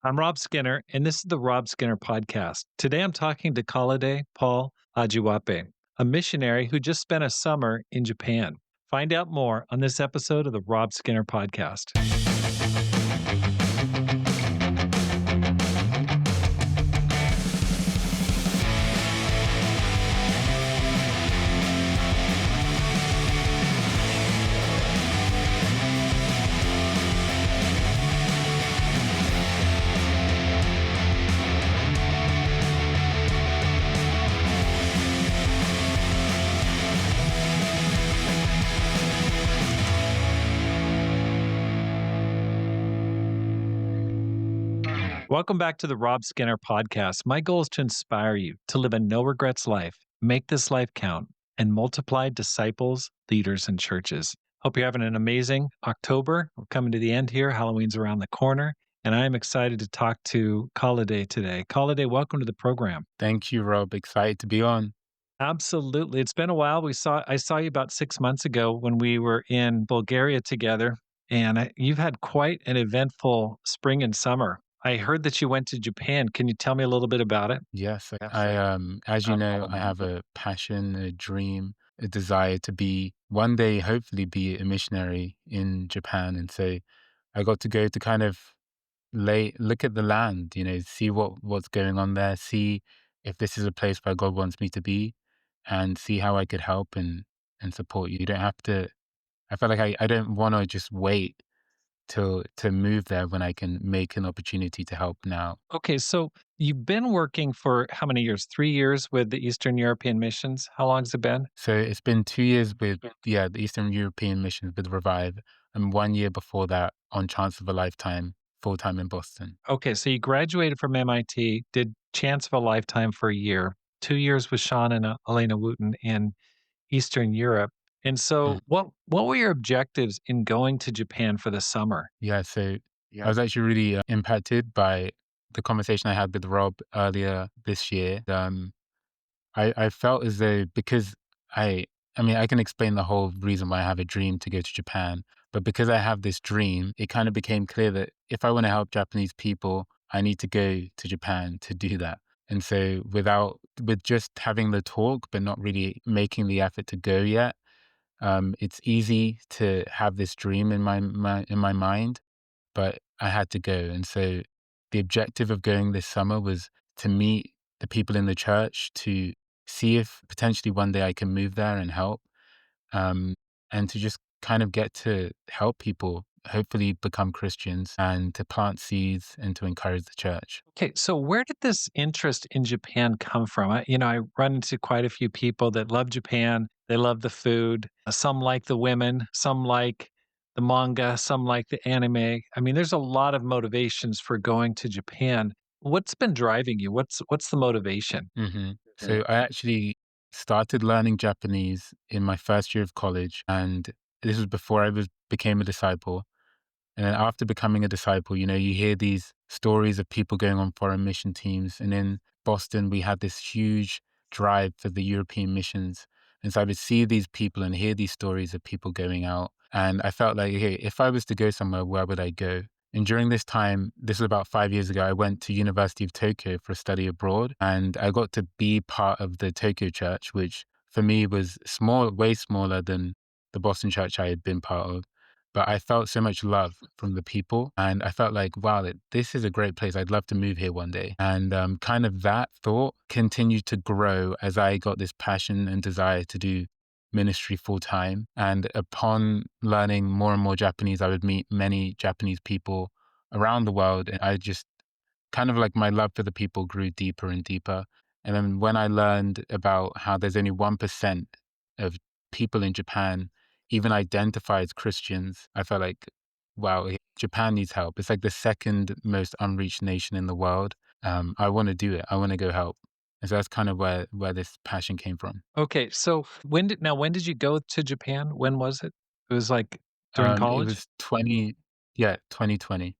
I'm Rob Skinner, and this is the Rob Skinner Podcast. Today I'm talking to Kolade Paul-Ajuwape, a missionary who just spent a summer in Japan. Find out more on this episode of the Rob Skinner Podcast. Welcome back to the Rob Skinner Podcast. My goal is to inspire you to live a no regrets life, make this life count, and multiply disciples, leaders, and churches. Hope you're having an amazing October. We're coming to the end here. Halloween's around the corner, and I am excited to talk to Kolade today. Kolade, welcome to the program. Thank you, Rob. Excited to be on. Absolutely. It's been a while. I saw you about 6 months ago when we were in Bulgaria together, and you've had quite an eventful spring and summer. I heard that you went to Japan. Can you tell me a little bit about it? Yes, as you know, I have a passion, a dream, a desire to be one day, hopefully, be a missionary in Japan. And so I got to go to kind of look at the land, see what's going on there, see if this is a place where God wants me to be, and see how I could help and support you. You don't have to. I feel like I don't want to just wait to move there when I can make an opportunity to help now. Okay, so you've been working for how many years? 3 years with the Eastern European missions. How long has it been? So it's been 2 years with the Eastern European missions with Revive, and 1 year before that on Chance of a Lifetime, full time in Boston. Okay, so you graduated from MIT, did Chance of a Lifetime for a year, 2 years with Sean and Elena Wooten in Eastern Europe. And Mm. so, what were your objectives in going to Japan for the summer? Yeah, so I was actually really impacted by the conversation I had with Rob earlier this year. I felt as though because I, I mean, I can explain the whole reason why I have a dream to go to Japan, but because I have this dream, it kind of became clear that if I want to help Japanese people, I need to go to Japan to do that. And so with just having the talk, but not really making the effort to go yet, it's easy to have this dream in my mind, but I had to go. And so the objective of going this summer was to meet the people in the church, to see if potentially one day I can move there and help, um, and to just kind of get to help people, hopefully become Christians, and to plant seeds and to encourage the church. Okay, so where did this interest in Japan come from? I run into quite a few people that love Japan. They love the food. Some like the women, some like the manga, some like the anime. I mean, there's a lot of motivations for going to Japan. What's been driving you? What's the motivation? So I actually started learning Japanese in my first year of college, and this was before I became a disciple. And then after becoming a disciple, you hear these stories of people going on foreign mission teams. And in Boston, we had this huge drive for the European missions. And so I would see these people and hear these stories of people going out. And I felt like, okay, if I was to go somewhere, where would I go? And during this time, this was about 5 years ago, I went to University of Tokyo for a study abroad. And I got to be part of the Tokyo church, which for me was small, way smaller than the Boston church I had been part of. But I felt so much love from the people. And I felt like, wow, this is a great place. I'd love to move here one day. And kind of that thought continued to grow as I got this passion and desire to do ministry full time. And upon learning more and more Japanese, I would meet many Japanese people around the world. And I just kind of like my love for the people grew deeper and deeper. And then when I learned about how there's only 1% of people in Japan even identify as Christians, I felt like, wow, Japan needs help. It's like the second most unreached nation in the world. I want to do it. I want to go help. And so that's kind of where this passion came from. Okay, so when did you go to Japan? When was it? It was like during It college? was 2020,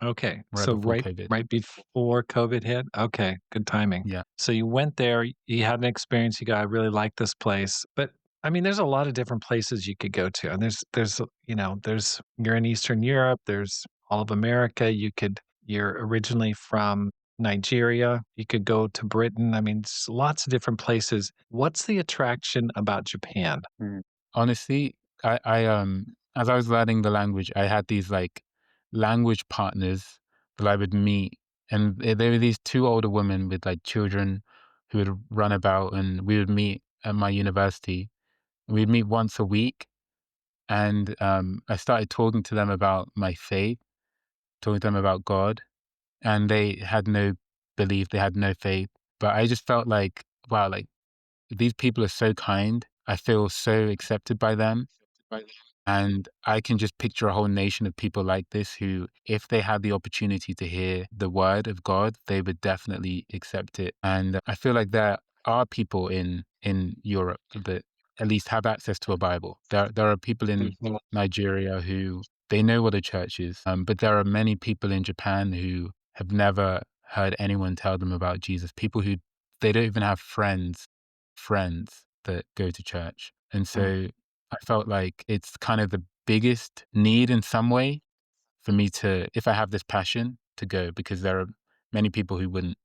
Okay. right So before COVID. right before COVID hit? Okay, good timing. Yeah. So you went there, you had an experience, you go, "I really like this place." But, I mean, there's a lot of different places you could go to, and there's you're in Eastern Europe, there's all of America, You're originally from Nigeria. You could go to Britain. I mean, lots of different places. What's the attraction about Japan? Honestly, as I was learning the language, I had these like language partners that I would meet, and there were these two older women with like children who would run about, and we would meet at my university. We'd meet once a week, and I started talking to them about my faith, talking to them about God, and they had no belief, they had no faith, but I just felt like, wow, like these people are so kind. I feel so accepted by them. And I can just picture a whole nation of people like this who, if they had the opportunity to hear the word of God, they would definitely accept it. And I feel like there are people in Europe that at least have access to a Bible. There are people in Nigeria who they know what a church is, but there are many people in Japan who have never heard anyone tell them about Jesus. People who they don't even have friends that go to church, and so I felt like it's kind of the biggest need in some way for me to, if I have this passion, to go because there are many people who wouldn't.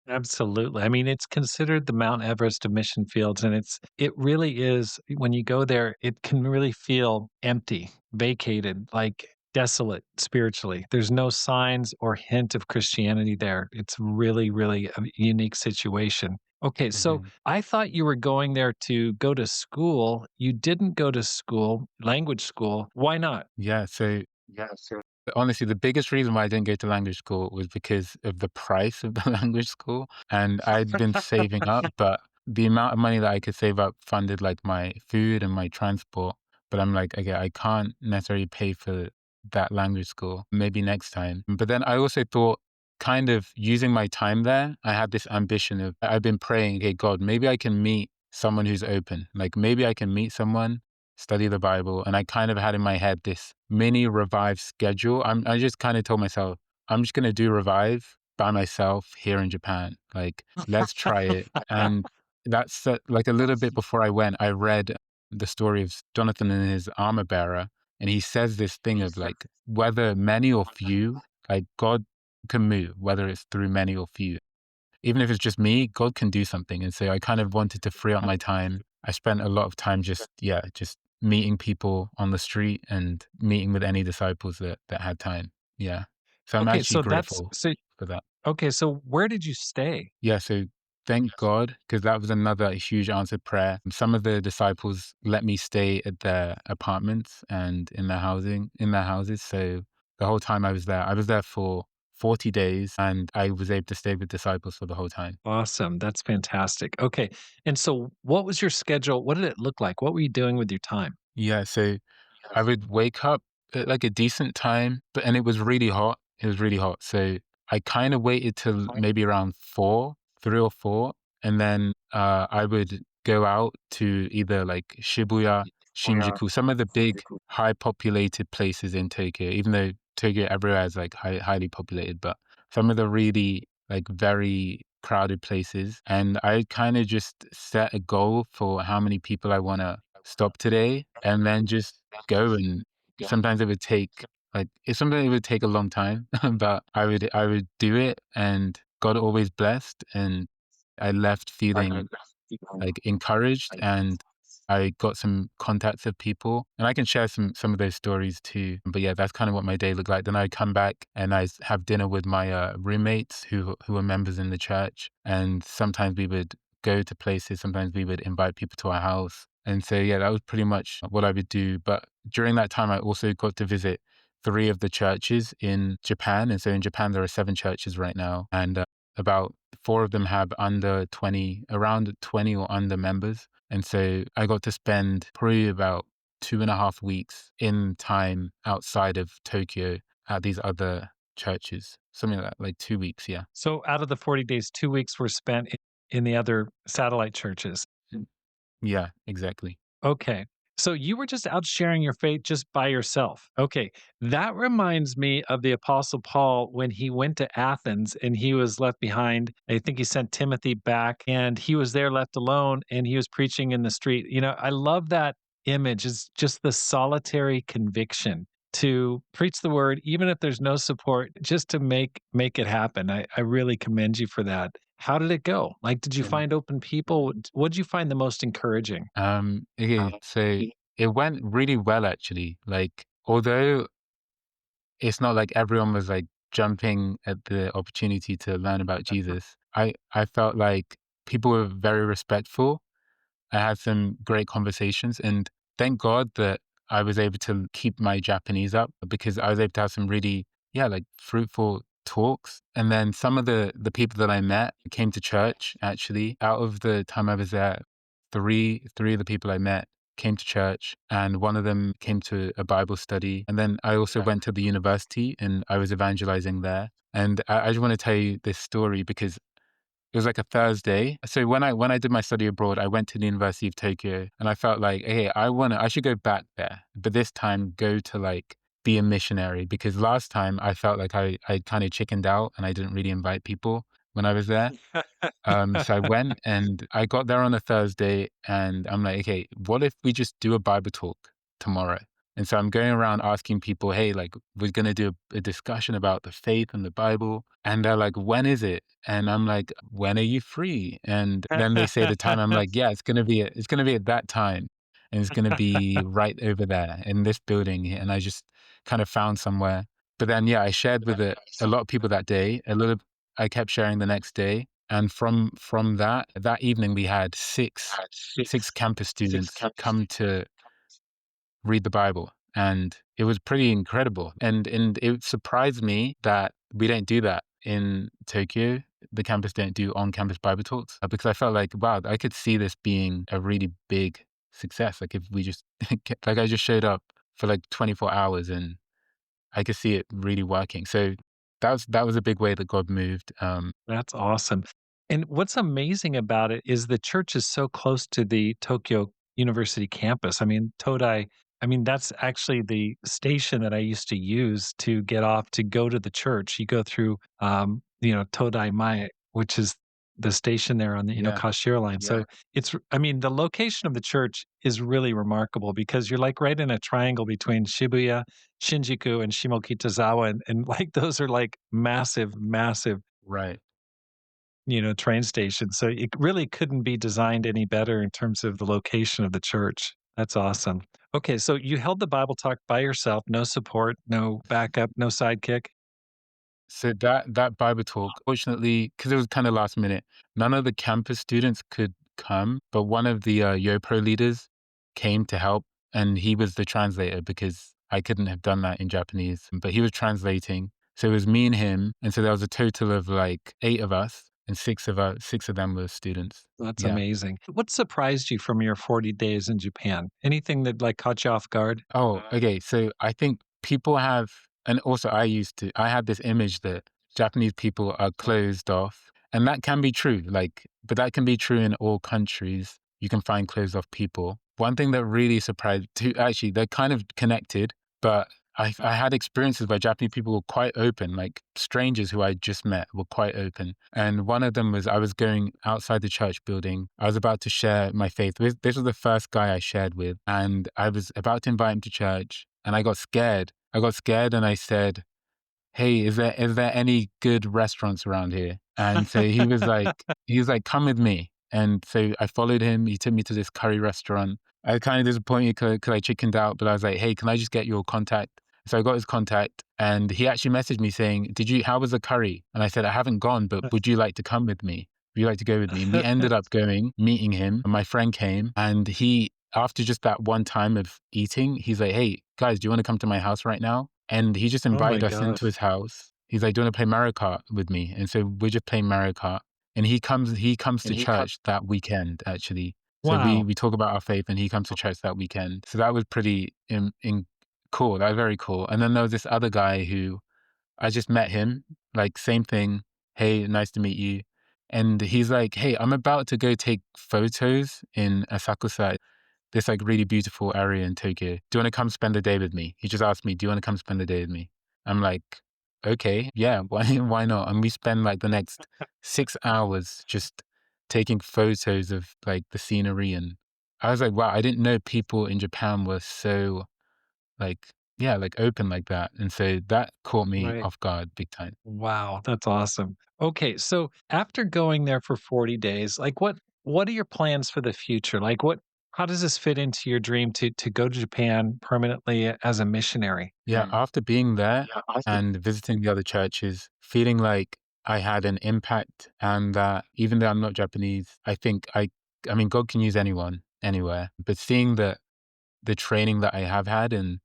Absolutely. I mean, it's considered the Mount Everest of mission fields, and it really is when you go there, it can really feel empty, vacated, like desolate spiritually. There's no signs or hint of Christianity there. It's really, really a unique situation. Okay, so Mhm. I thought you were going there to go to school. You didn't go to school, language school. Why not? Yeah, so honestly, the biggest reason why I didn't go to language school was because of the price of the language school. And I'd been saving up, but the amount of money that I could save up funded like my food and my transport. But I'm like, okay, I can't necessarily pay for that language school. Maybe next time. But then I also thought, kind of using my time there, I had this ambition of, I've been praying, okay, God, maybe I can meet someone who's open. Like maybe I can meet someone, study the Bible. And I kind of had in my head this mini Revive schedule. I just kind of told myself, I'm just going to do Revive by myself here in Japan. Like, let's try it. And that's like a little bit before I went, I read the story of Jonathan and his armor bearer. And he says this thing of like, whether many or few, like God can move, whether it's through many or few. Even if it's just me, God can do something. And so I kind of wanted to free up my time. I spent a lot of time just, yeah, just meeting people on the street and meeting with any disciples that had time. Yeah. So I'm Okay, actually so that's grateful so for that. okay, so where did you stay? Yeah. So thank God, because that was another huge answered prayer. Some of the disciples let me stay at their apartments and in their houses. So the whole time I was there for 40 days and I was able to stay with disciples for the whole time. Awesome. That's fantastic. Okay. And so what was your schedule? What did it look like? What were you doing with your time? Yeah. So I would wake up at like a decent time, but and it was really hot. It was really hot. So I kind of waited till maybe around 4, 3 or 4, and then I would go out to either like Shibuya, Shinjuku, some of the big high populated places in Tokyo, even though Tokyo everywhere is like highly populated, but some of the really like very crowded places. And I kind of just set a goal for how many people I want to stop today and then just go. And sometimes it would take like it's something it would take a long time, but I would do it and God always blessed and I left feeling like encouraged and I got some contacts of people and I can share some of those stories too. But yeah, that's kind of what my day looked like. Then I come back and have dinner with my roommates who were members in the church. And sometimes we would go to places, sometimes we would invite people to our house. And so yeah, that was pretty much what I would do. But during that time I also got to visit 3 of the churches in Japan. And so in Japan there are 7 churches right now. And about 4 of them have around 20 or under members. And so I got to spend probably about 2.5 weeks in time outside of Tokyo at these other churches, something like that, like 2 weeks. Yeah. So out of the 40 days, 2 weeks were spent in the other satellite churches. Yeah, exactly. Okay. So you were just out sharing your faith just by yourself. Okay. That reminds me of the Apostle Paul when he went to Athens and he was left behind. I think he sent Timothy back and he was there left alone and he was preaching in the street. I love that image. It's just the solitary conviction. to preach the word, even if there's no support, just to make it happen. I really commend you for that. How did it go? Like, did you And find open people? What did you find the most encouraging? okay, so it went really well actually. Like, although it's not like everyone was like jumping at the opportunity to learn about Jesus, I felt like people were very respectful. I had some great conversations, and thank God that I was able to keep my Japanese up because I was able to have some really, yeah, like fruitful talks. And then some of the people that I met came to church actually. Out of the time I was there, three of the people I met came to church, and one of them came to a Bible study. And then I also went to the university and I was evangelizing there. And I just want to tell you this story because it was like a Thursday. So when I did my study abroad, I went to the University of Tokyo and I felt like, hey, I should go back there, but this time go to like be a missionary because last time I felt like I kind of chickened out and I didn't really invite people when I was there. So I went and I got there on a Thursday and I'm like, okay, what if we just do a Bible talk tomorrow? And so I'm going around asking people, hey, like, we're going to do a discussion about the faith and the Bible. And they're like, when is it? And I'm like, when are you free? And then they say the time. I'm like, yeah, it's going to be at that time. And it's going to be right over there in this building. And I just kind of found somewhere. But then, yeah, I shared with a lot of people that day. I kept sharing the next day. And from that evening, we had six campus students come to read the Bible, and it was pretty incredible. And it surprised me that we don't do that in Tokyo. The campus don't do on-campus Bible talks because I felt like, wow, I could see this being a really big success. Like if we just like I just showed up for like 24 hours and I could see it really working. So that was a big way that God moved. That's awesome. And what's amazing about it is the church is so close to the Tokyo University campus. I mean, Todai, I mean, that's actually the station that I used to use to get off to go to the church. You go through, Todai Mae, which is the station there on the, Yeah, Kashira line. So I mean, the location of the church is really remarkable because you're like right in a triangle between Shibuya, Shinjuku, and Shimokitazawa. And like those are like massive, massive right. train station. So it really couldn't be designed any better in terms of the location of the church. That's awesome. Okay, so you held the Bible talk by yourself, no support, no backup, no sidekick. So that Bible talk, fortunately, because it was kind of last minute, none of the campus students could come, but one of the YoPro leaders came to help, and he was the translator because I couldn't have done that in Japanese, but he was translating. So it was me and him, and so there was a total of like eight of us, and six of them were students. That's Yeah. amazing. What surprised you from your 40 days in Japan? Anything that like caught you off guard? Oh, okay. So I think people have, and also I had this image that Japanese people are closed off, and that can be true. Like, but that can be true in all countries. You can find closed off people. One thing that really surprised, actually, they're kind of connected, but I had experiences where Japanese people were quite open, like strangers who I just met were quite open. And one of them was I was going outside the church building. I was about to share my faith. This was the first guy I shared with, and I was about to invite him to church, and I got scared. I got scared, and I said, hey, is there any good restaurants around here? And so he was like, come with me. And so I followed him. He took me to this curry restaurant. I was kind of disappointed because I chickened out, but I was like, hey, can I just get your contact? So I got his contact, and he actually messaged me saying, how was the curry? And I said, I haven't gone, but would you like to come with me? Would you like to go with me? And we ended up going, meeting him. And my friend came, and after just that one time of eating, he's like, hey, guys, do you want to come to my house right now? And he just Oh my invited us into gosh. his house. He's like, do you want to play Mario Kart with me? And so we're just playing Mario Kart. And he comes to church that weekend, actually. So Wow. we talk about our faith and he comes to church that weekend. So that was pretty cool. That was very cool. And then there was this other guy who I just met him, like same thing. Hey, nice to meet you. And he's like, hey, I'm about to go take photos in Asakusa, this like really beautiful area in Tokyo. Do you want to come spend the day with me? He just asked me, do you want to come spend the day with me? I'm like, okay, yeah, why not? And we spend like the next 6 hours just taking photos of like the scenery. And I was like, wow, I didn't know people in Japan were so like yeah, like open like that. And so that caught me Right. off guard big time. Wow, that's awesome. Okay, so after going there for 40 days, like what are your plans for the future? Like what how does this fit into your dream to go to Japan permanently as a missionary? Yeah, after being there Yeah, awesome. and visiting the other churches, feeling like I had an impact and that even though I'm not Japanese, I mean, God can use anyone, anywhere, but seeing that the training that I have had and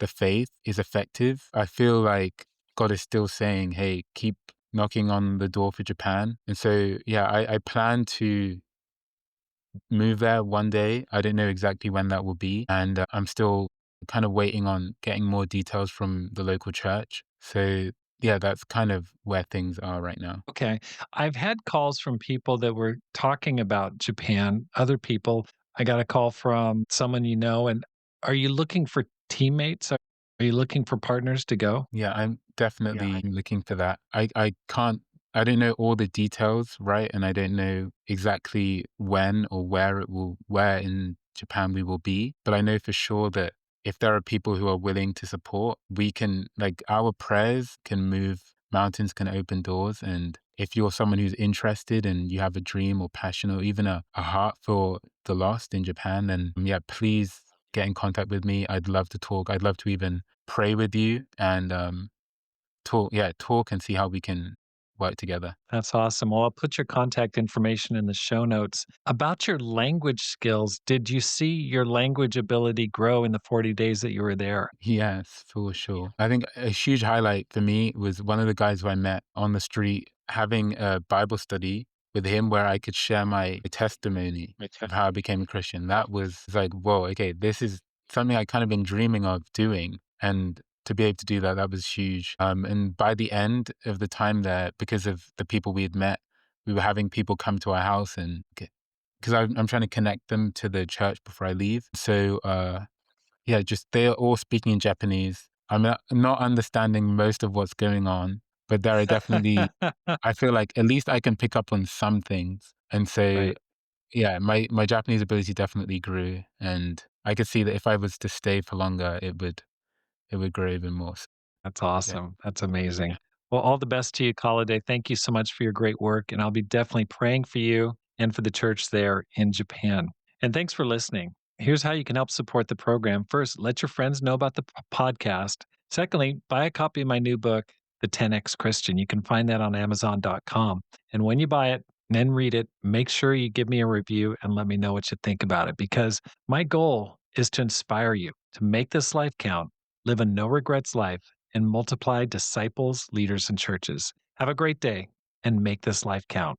the faith is effective, I feel like God is still saying, hey, keep knocking on the door for Japan. And so, yeah, I plan to move there one day. I don't know exactly when that will be. And I'm still kind of waiting on getting more details from the local church. So, yeah, that's kind of where things are right now. Okay. I've had calls from people that were talking about Japan, other people. I got a call from someone you know, and are you looking for teammates? Are you looking for partners to go? Yeah, I'm Yeah. definitely looking for that. I don't know all the details, right? And I don't know exactly when or where in Japan we will be. But I know for sure that if there are people who are willing to support, we can, like, our prayers can move mountains, can open doors. And if you're someone who's interested and you have a dream or passion or even a heart for the lost in Japan, then yeah, please get in contact with me. I'd love to talk. I'd love to even pray with you and talk and see how we can work together. That's awesome. Well, I'll put your contact information in the show notes. About your language skills, did you see your language ability grow in the 40 days that you were there? Yes, for sure. I think a huge highlight for me was one of the guys who I met on the street having a Bible study with him where I could share my testimony of how I became a Christian. That was like, whoa, okay, this is something I kind of been dreaming of doing. And to be able to do that, that was huge. And by the end of the time there, because of the people we had met, we were having people come to our house and because I'm trying to connect them to the church before I leave. So, yeah, just they're all speaking in Japanese. I'm not understanding most of what's going on, but there are definitely I feel like at least I can pick up on some things. And so, Right. yeah, my Japanese ability definitely grew, and I could see that if I was to stay for longer, it would grow even more. So, That's yeah. awesome. That's amazing. Well, all the best to you, Kolade. Thank you so much for your great work. And I'll be definitely praying for you and for the church there in Japan. And thanks for listening. Here's how you can help support the program. First, let your friends know about the podcast. Secondly, buy a copy of my new book, The 10X Christian. You can find that on Amazon.com. And when you buy it, then read it, make sure you give me a review and let me know what you think about it because my goal is to inspire you to make this life count, live a no regrets life, and multiply disciples, leaders, and churches. Have a great day and make this life count.